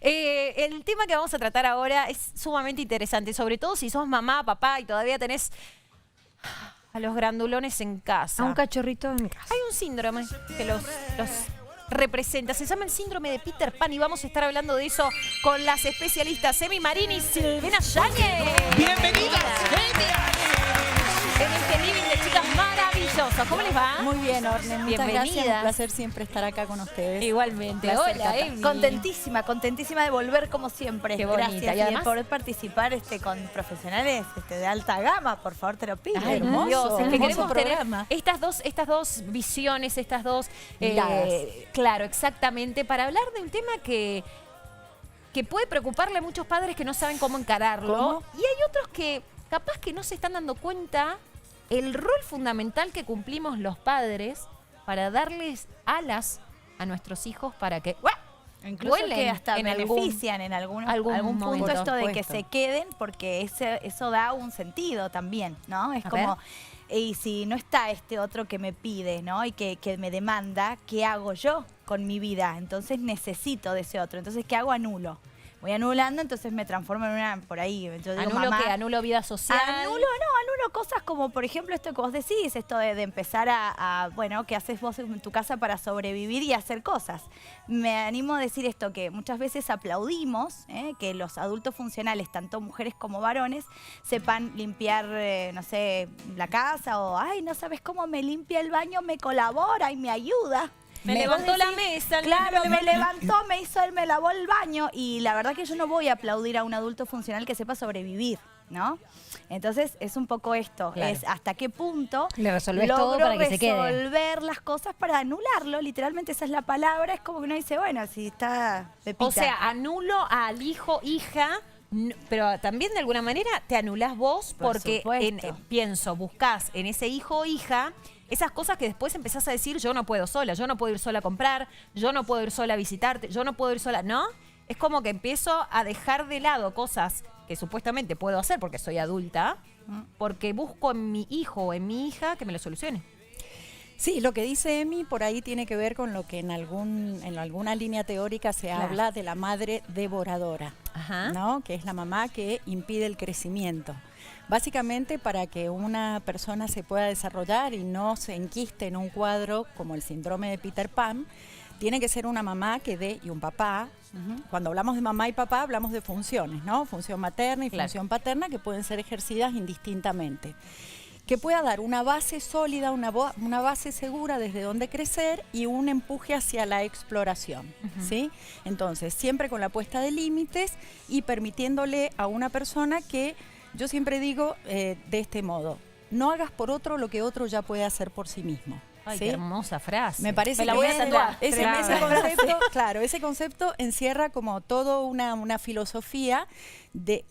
El tema que vamos a tratar ahora es sumamente interesante, sobre todo si sos mamá, papá y todavía tenés a los grandulones en casa. A un cachorrito en casa. Hay un síndrome que los representa, se llama el síndrome de Peter Pan y vamos a estar hablando de eso con las especialistas Emi Marín y Silvina Yáñez. ¡Bienvenidas, genias! En este living de chicas maravillosas. ¿Cómo les va? Muy bien, Orne. Muchas Bienvenidas. gracias. Un placer siempre estar acá con ustedes. Igualmente. Placer, Hola, Cata. Emi. Contentísima de volver como siempre. Qué bonita. Gracias. Y además, de poder participar con profesionales de alta gama, por favor, te lo pido. Ay, hermoso, Dios, es que hermoso queremos programa. tener estas dos visiones, estas dos Miradas. claro, exactamente, para hablar de un tema que puede preocuparle a muchos padres que no saben cómo encararlo. ¿Cómo? Y hay otros que capaz que no se están dando cuenta el rol fundamental que cumplimos los padres para darles alas a nuestros hijos para que Incluso vuelen que hasta en benefician en algún punto momento. esto de Por que supuesto. se queden, porque eso da un sentido también, ¿no? Es A como, ver. y si no está este otro que me pide, ¿no? Y que me demanda, ¿qué hago yo con mi vida? Entonces necesito de ese otro. Entonces, ¿qué hago? Anulo. Voy anulando, entonces me transformo en una, por ahí, yo digo, Anulo mamá, que anulo vida social. Anulo cosas como, por ejemplo, esto que vos decís, esto de empezar bueno, ¿qué haces vos en tu casa para sobrevivir y hacer cosas? Me animo a decir esto, que muchas veces aplaudimos que los adultos funcionales, tanto mujeres como varones, sepan limpiar, no sé, la casa o, ay, no sabes cómo me limpia el baño, me colabora y me ayuda. Me levantó la mesa. Claro, me levantó, me lavó el baño. Y la verdad que yo no voy a aplaudir a un adulto funcional que sepa sobrevivir, ¿no? Entonces es un poco esto, Claro. es hasta qué punto Le resolvés todo para que se quede. resolver las cosas para anularlo, literalmente esa es la palabra, es como que uno dice, bueno, si está Pepita. O sea, anulo al hijo, hija, pero también de alguna manera te anulás vos Por porque supuesto. buscás en ese hijo o hija esas cosas que después empezás a decir, yo no puedo sola, yo no puedo ir sola a comprar, yo no puedo ir sola a visitarte, yo no puedo ir sola, ¿no? Es como que empiezo a dejar de lado cosas que supuestamente puedo hacer porque soy adulta, porque busco en mi hijo o en mi hija que me lo solucione. Sí, lo que dice Emi por ahí tiene que ver con lo que en alguna línea teórica se Claro. habla de la madre devoradora, Ajá. ¿no? Que es la mamá que impide el crecimiento. Básicamente para que una persona se pueda desarrollar y no se enquiste en un cuadro como el síndrome de Peter Pan, tiene que ser una mamá que dé y un papá. Cuando hablamos de mamá y papá hablamos de funciones, ¿no? Función materna y Claro. función paterna que pueden ser ejercidas indistintamente. Que pueda dar una base sólida, una base segura desde donde crecer y un empuje hacia la exploración, ¿sí? Entonces, siempre con la puesta de límites y permitiéndole a una persona que, yo siempre digo de este modo, no hagas por otro lo que otro ya puede hacer por sí mismo. Ay, ¿sí? qué hermosa frase. Me parece Me la que voy a tatuar. ese concepto encierra como todo una filosofía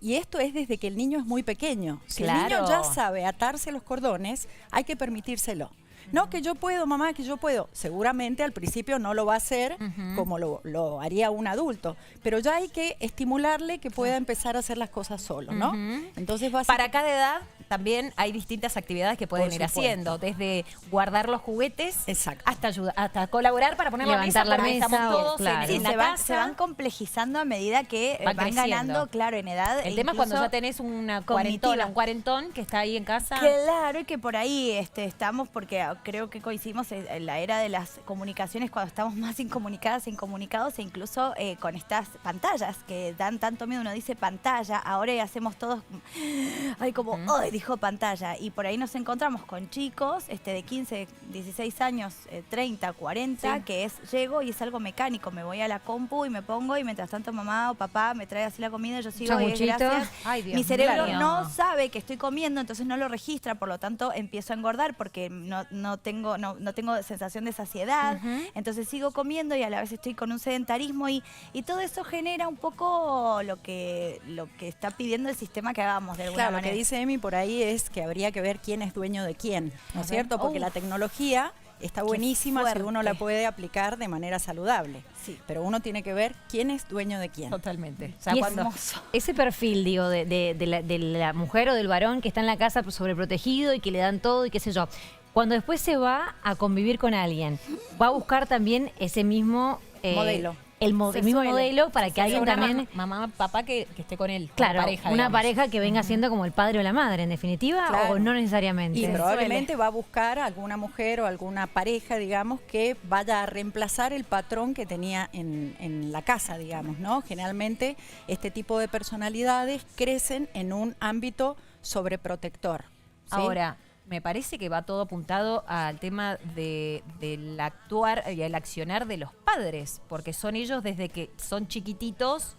y esto es desde que el niño es muy pequeño. Si el niño Claro. ya sabe atarse los cordones, hay que permitírselo. No, que yo puedo, mamá, que yo puedo. Seguramente al principio no lo va a hacer como lo haría un adulto, pero ya hay que estimularle que pueda empezar a hacer las cosas solo, ¿no? Entonces Para cada edad también hay distintas actividades que pueden Por ir supuesto. haciendo, desde guardar los juguetes Exacto. hasta colaborar para poner Levantar la porque mesa, estamos todos claro. en Sí, la casa. se van complejizando a medida que Van van creciendo. ganando, claro, en edad. El tema es cuando incluso ya tenés una cognitiva. cuarentona, un cuarentón que está ahí en casa. Claro, y que por ahí estamos, porque creo que coincidimos en la era de las comunicaciones, cuando estamos más incomunicadas e incomunicados, e incluso con estas pantallas que dan tanto miedo. Uno dice pantalla, ahora hacemos todos, ay, como, ay, dijo pantalla. Y por ahí nos encontramos con chicos de 15, 16 años, 30, 40, Sí. que llego y es algo mecánico. Me voy a la compu y me pongo y mientras tanto mamá o papá me trae así la comida, yo sigo y Sanguchito. gracias. Ay, Dios Mi cerebro mío. no sabe que estoy comiendo, entonces no lo registra, por lo tanto empiezo a engordar porque no tengo sensación de saciedad, entonces sigo comiendo y a la vez estoy con un sedentarismo y todo eso genera un poco lo que está pidiendo el sistema que hagamos de alguna Claro, lo manera. que dice Emi por ahí es que habría que ver quién es dueño de quién, ¿no es cierto? Porque la tecnología está buenísima si uno la fuerte. puede aplicar de manera saludable. Sí. Pero uno tiene que ver quién es dueño de quién. Totalmente. O sea, Y es cuando Hermoso. ese perfil, digo, de la mujer o del varón que está en la casa sobreprotegido y que le dan todo y qué sé yo. Cuando después se va a convivir con alguien, va a buscar también ese mismo Modelo. el Se mismo suele. modelo para que alguien Una también... mamá, papá que esté con él. Claro, una pareja. una digamos. pareja que venga siendo como el padre o la madre, en definitiva, Claro. o no necesariamente. Y probablemente va a buscar alguna mujer o alguna pareja, digamos, que vaya a reemplazar el patrón que tenía en la casa, digamos, ¿no? Generalmente este tipo de personalidades crecen en un ámbito sobreprotector. ¿sí? Ahora, me parece que va todo apuntado al tema del actuar y el accionar de los padres, porque son ellos desde que son chiquititos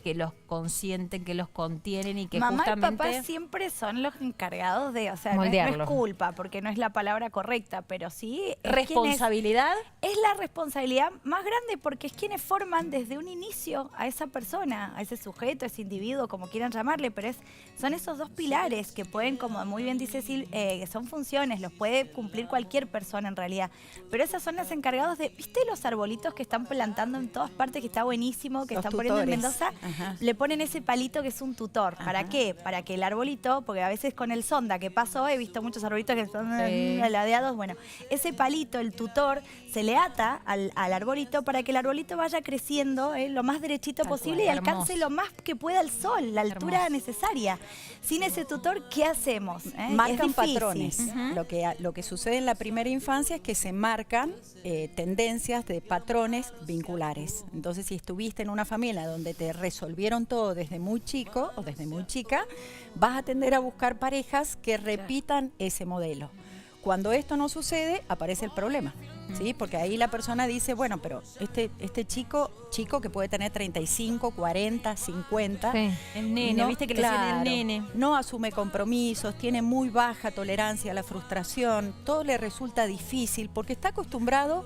que los consienten, que los contienen y que Mamá justamente... y papá siempre son los encargados de, o sea, no Moldearlo. es culpa, porque no es la palabra correcta, pero sí es responsabilidad. es la responsabilidad más grande porque es quienes forman desde un inicio a esa persona, a ese sujeto, a ese individuo, como quieran llamarle, pero son esos dos pilares que pueden, como muy bien dice Sil, son funciones, los puede cumplir cualquier persona en realidad, pero esas son las encargadas de, ¿viste los arbolitos que están plantando en todas partes, que está buenísimo, que Los están poniendo en tutores. Mendoza? Ajá. Le ponen ese palito que es un tutor. ¿Para Ajá. qué? Para que el arbolito, porque a veces con el sonda que pasó, he visto muchos arbolitos que son Sí. ladeados, bueno, ese palito, el tutor, se le ata al arbolito para que el arbolito vaya creciendo lo más derechito Tal posible cual, y alcance hermoso. lo más que pueda el sol, la altura Hermoso. necesaria. Sin ese tutor, ¿qué hacemos? Marcan Es difícil. patrones. Lo que sucede en la primera infancia es que se marcan tendencias de patrones vinculares. Entonces, si estuviste en una familia donde te resolvieron todo desde muy chico o desde muy chica, vas a tender a buscar parejas que repitan ese modelo. Cuando esto no sucede, aparece el problema. ¿Sí? Porque ahí la persona dice, bueno, pero este chico que puede tener 35, 40, 50, Sí. El nene, viste que le decían el nene. no asume compromisos, tiene muy baja tolerancia a la frustración, todo le resulta difícil porque está acostumbrado,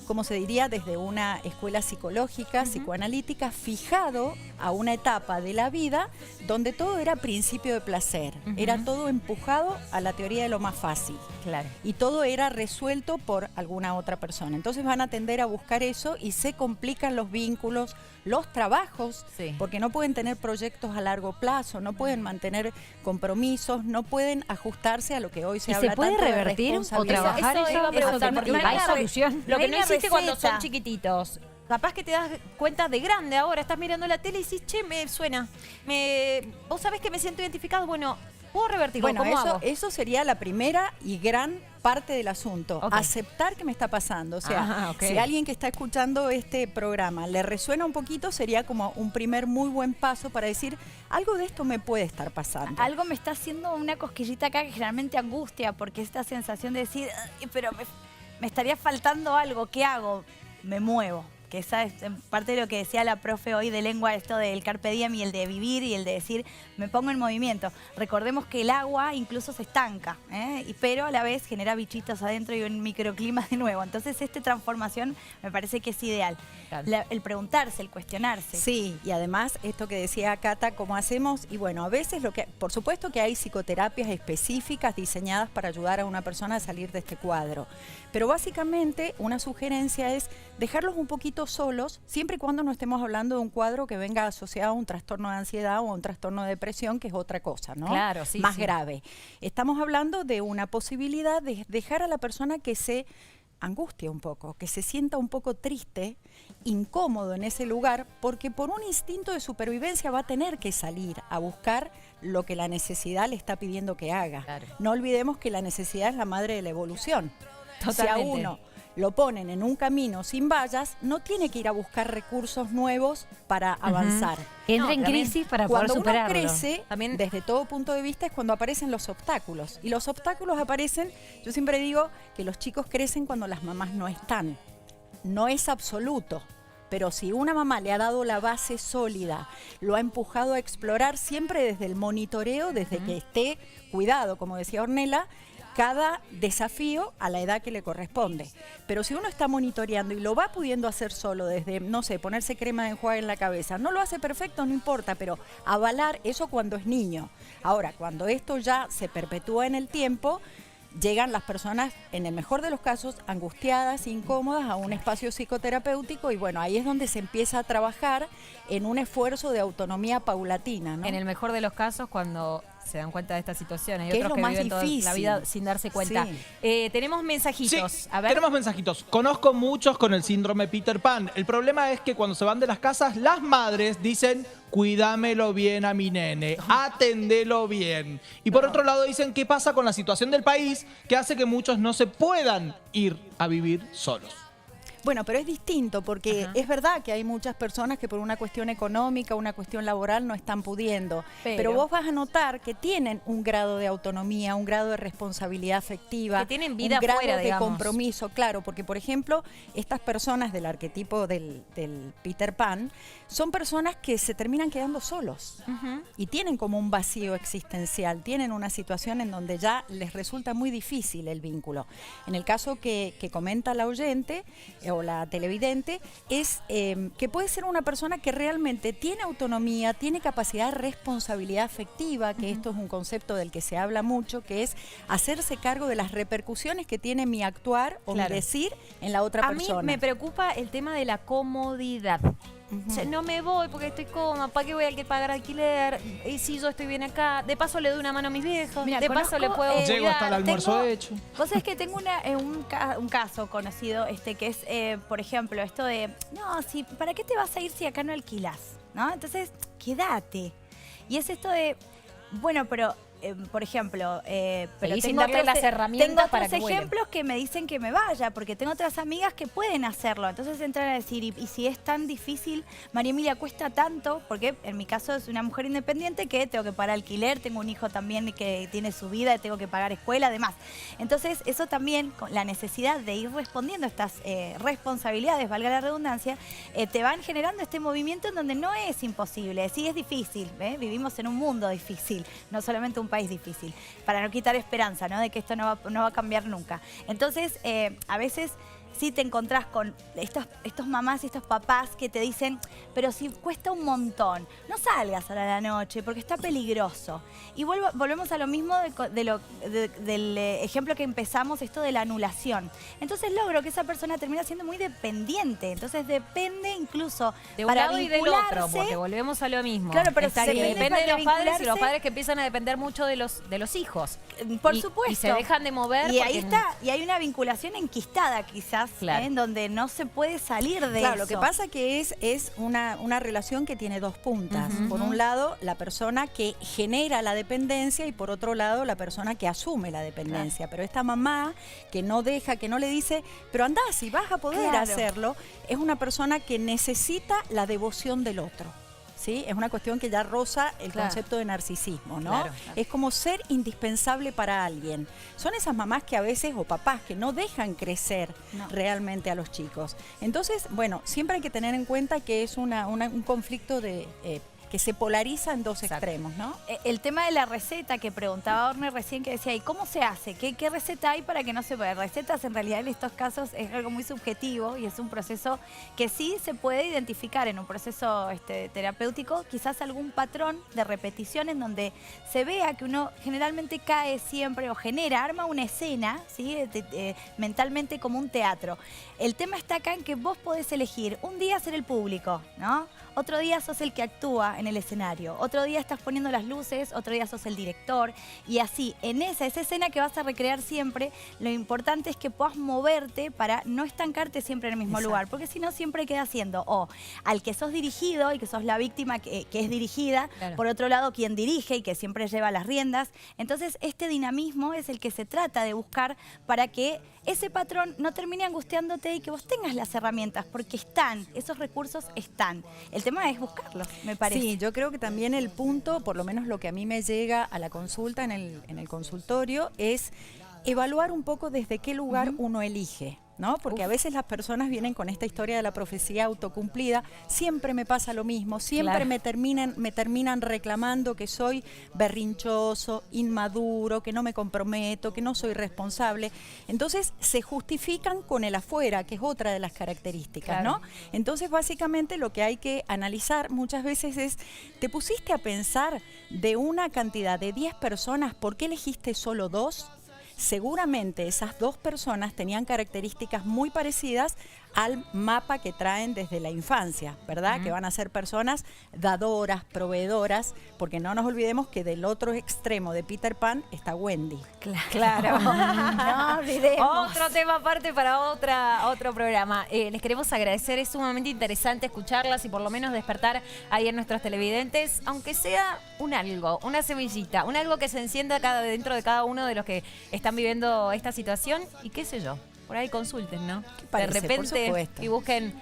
como se diría desde una escuela psicológica, psicoanalítica, fijado a una etapa de la vida donde todo era principio de placer, era todo empujado a la teoría de lo más fácil. Claro. Y todo era resuelto por alguna otra persona. Entonces van a tender a buscar eso y se complican los vínculos, los trabajos, Sí. porque no pueden tener proyectos a largo plazo, no pueden mantener compromisos, no pueden ajustarse a lo que hoy se ¿Y habla se puede tanto de revertir o responsabilidad. trabajar Eso iba a preguntar, que porque no- no hay hay una solución? Lo que No no hay una existe cuando receta. son chiquititos. Capaz que te das cuenta de grande ahora, estás mirando la tele y dices, che, me suena. Vos sabés que me siento identificado, bueno, ¿puedo revertirlo? Bueno, ¿Cómo hago? eso sería la primera y gran parte del asunto. Ok. Aceptar que me está pasando. O sea, Ajá, ok. si alguien que está escuchando este programa le resuena un poquito, sería como un primer muy buen paso para decir, algo de esto me puede estar pasando. Algo me está haciendo una cosquillita acá que generalmente angustia, porque esta sensación de decir, "Ay, pero me estaría faltando algo, ¿qué hago? Me muevo. Que esa es en parte de lo que decía la profe hoy de lengua, esto del carpe diem y el de vivir y el de decir, me pongo en movimiento. Recordemos que el agua incluso se estanca, pero a la vez genera bichitos adentro y un microclima de nuevo. Entonces, esta transformación me parece que es ideal. Claro. El preguntarse, el cuestionarse. Sí, y además esto que decía Cata, ¿cómo hacemos? Y bueno, a veces por supuesto que hay psicoterapias específicas diseñadas para ayudar a una persona a salir de este cuadro. Pero básicamente una sugerencia es dejarlos un poquito solos, siempre y cuando no estemos hablando de un cuadro que venga asociado a un trastorno de ansiedad o a un trastorno de depresión, que es otra cosa, ¿no? Claro, sí, Más sí. grave. Estamos hablando de una posibilidad de dejar a la persona que se angustia un poco, que se sienta un poco triste, incómodo en ese lugar, porque por un instinto de supervivencia va a tener que salir a buscar lo que la necesidad le está pidiendo que haga. Claro. No olvidemos que la necesidad es la madre de la evolución. Si a Totalmente. uno lo ponen en un camino sin vallas, no tiene que ir a buscar recursos nuevos para avanzar. Entra No, en también, crisis para poder Cuando uno superarlo. crece, También- desde todo punto de vista, es cuando aparecen los obstáculos. Y los obstáculos aparecen, yo siempre digo que los chicos crecen cuando las mamás no están. No es absoluto, pero si una mamá le ha dado la base sólida, lo ha empujado a explorar siempre desde el monitoreo, desde que esté cuidado, como decía Ornella, cada desafío a la edad que le corresponde. Pero si uno está monitoreando y lo va pudiendo hacer solo desde, no sé, ponerse crema de enjuague en la cabeza, no lo hace perfecto, no importa, pero avalar eso cuando es niño. Ahora, cuando esto ya se perpetúa en el tiempo, llegan las personas, en el mejor de los casos, angustiadas, incómodas, a un espacio psicoterapéutico y bueno, ahí es donde se empieza a trabajar en un esfuerzo de autonomía paulatina, ¿no? En el mejor de los casos, cuando se dan cuenta de esta situación. Hay Que es otros lo que más viven toda difícil. la vida sin darse cuenta. Sí. Tenemos mensajitos. Sí, A ver. tenemos mensajitos. Conozco muchos con el síndrome Peter Pan. El problema es que cuando se van de las casas, las madres dicen, cuídamelo bien a mi nene, atendelo bien. Y por otro lado dicen, ¿qué pasa con la situación del país que hace que muchos no se puedan ir a vivir solos? Bueno, pero es distinto porque es verdad que hay muchas personas que por una cuestión económica, una cuestión laboral no están pudiendo. Pero vos vas a notar que tienen un grado de autonomía, un grado de responsabilidad afectiva, Que tienen vida un grado afuera, de digamos. compromiso, claro, porque por ejemplo, estas personas del arquetipo del Peter Pan son personas que se terminan quedando solos y tienen como un vacío existencial, tienen una situación en donde ya les resulta muy difícil el vínculo. En el caso que comenta la oyente o la televidente, es que puede ser una persona que realmente tiene autonomía, tiene capacidad de responsabilidad afectiva, que esto es un concepto del que se habla mucho, que es hacerse cargo de las repercusiones que tiene mi actuar o Claro. mi decir en la otra A persona. mí me preocupa el tema de la comodidad. O sea, no me voy porque estoy cómoda. ¿Para qué voy a pagar alquiler? Y si yo estoy bien acá. De paso le doy una mano a mis viejos. Mira, de paso conozco, le puedo Llego hasta el cuidar. almuerzo hecho. Vos sabés que tengo un caso conocido, que es, por ejemplo, esto de, no, si, ¿para qué te vas a ir si acá no alquilás? ¿No? Entonces, quédate. Y es esto de, bueno, pero, por ejemplo, pero Seguí sin tengo darle otros, las herramientas tengo para otros que vuelen. ejemplos que me dicen que me vaya, porque tengo otras amigas que pueden hacerlo. Entonces entran a decir, y si es tan difícil, María Emilia, cuesta tanto, porque en mi caso es una mujer independiente que tengo que pagar alquiler, tengo un hijo también que tiene su vida, tengo que pagar escuela, además. Entonces eso también, con la necesidad de ir respondiendo a estas responsabilidades, valga la redundancia, te van generando este movimiento en donde no es imposible, sí es difícil, vivimos en un mundo difícil, no solamente un país difícil, para no quitar esperanza, ¿no? De que esto no va a cambiar nunca. Entonces, a veces sí te encontrás con estos mamás y estos papás que te dicen, pero si cuesta un montón, no salgas a la noche porque está peligroso. Y volvemos a lo mismo del ejemplo que empezamos, esto de la anulación. Entonces logro que esa persona termina siendo muy dependiente, entonces depende incluso De un para lado y del otro, vincularse. porque volvemos a lo mismo. Claro, pero Está si que depende depende de para los padres y los vincularse. padres que empiezan a depender mucho de los hijos. Por Y- supuesto. Y se dejan de mover. Y ahí porque- está, y hay una vinculación enquistada quizás, Claro. en donde no se puede salir de Claro, eso. lo que pasa que es una relación que tiene dos puntas. Por un lado, la persona que genera la dependencia y por otro lado, la persona que asume la dependencia. Pero esta mamá que no deja, que no le dice, pero andá, si vas a poder Claro. hacerlo, es una persona que necesita la devoción del otro. ¿Sí? Es una cuestión que ya roza el Claro. concepto de narcisismo, ¿no? Claro. Es como ser indispensable para alguien. Son esas mamás que a veces, o papás, que no dejan crecer realmente a los chicos. Entonces, bueno, siempre hay que tener en cuenta que es un conflicto de que se polariza en dos extremos, ¿no? El tema de la receta que preguntaba Orne recién, que decía, ¿y cómo se hace? ¿Qué receta hay para que no se pueda? Recetas en realidad en estos casos es algo muy subjetivo y es un proceso que sí se puede identificar en un proceso terapéutico, quizás algún patrón de repetición en donde se vea que uno generalmente cae siempre o arma una escena, ¿sí? Mentalmente como un teatro. El tema está acá en que vos podés elegir un día ser el público, ¿no? Otro día sos el que actúa en el escenario, otro día estás poniendo las luces, otro día sos el director y así, en esa escena que vas a recrear siempre, lo importante es que puedas moverte para no estancarte siempre en el mismo lugar, porque si no siempre queda siendo o al que sos dirigido y que sos la víctima que es dirigida, Claro. por otro lado quien dirige y que siempre lleva las riendas. Entonces este dinamismo es el que se trata de buscar para que ese patrón no termine angustiándote y que vos tengas las herramientas, porque están, esos recursos están. El tema es buscarlos, me parece. Sí, yo creo que también el punto, por lo menos lo que a mí me llega a la consulta en el consultorio, es evaluar un poco desde qué lugar uno elige, ¿no? Porque a veces las personas vienen con esta historia de la profecía autocumplida, siempre me pasa lo mismo, siempre Claro. me terminan reclamando que soy berrinchoso, inmaduro, que no me comprometo, que no soy responsable. Entonces se justifican con el afuera, que es otra de las características, Claro. ¿no? Entonces básicamente lo que hay que analizar muchas veces es, ¿te pusiste a pensar de una cantidad de 10 personas, por qué elegiste solo 2? Seguramente esas 2 personas tenían características muy parecidas al mapa que traen desde la infancia, ¿verdad? Que van a ser personas dadoras, proveedoras, porque no nos olvidemos que del otro extremo de Peter Pan está Wendy. Claro. No olvidemos. Otro tema aparte para otro programa. Les queremos agradecer, es sumamente interesante escucharlas y por lo menos despertar ahí en nuestros televidentes, aunque sea un algo, una semillita, un algo que se encienda dentro de cada uno de los que están viviendo esta situación y qué sé yo. Por ahí consulten, ¿no? parece? De repente Por supuesto. y busquen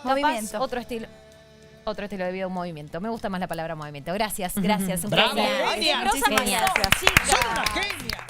Movimiento. capaz otro estilo de vida, un movimiento. Me gusta más la palabra movimiento. Gracias, gracias. ¡Bravo, Genia. genia! Grosa Muchísimas mañana, gracias. chicas. ¡Son una genia!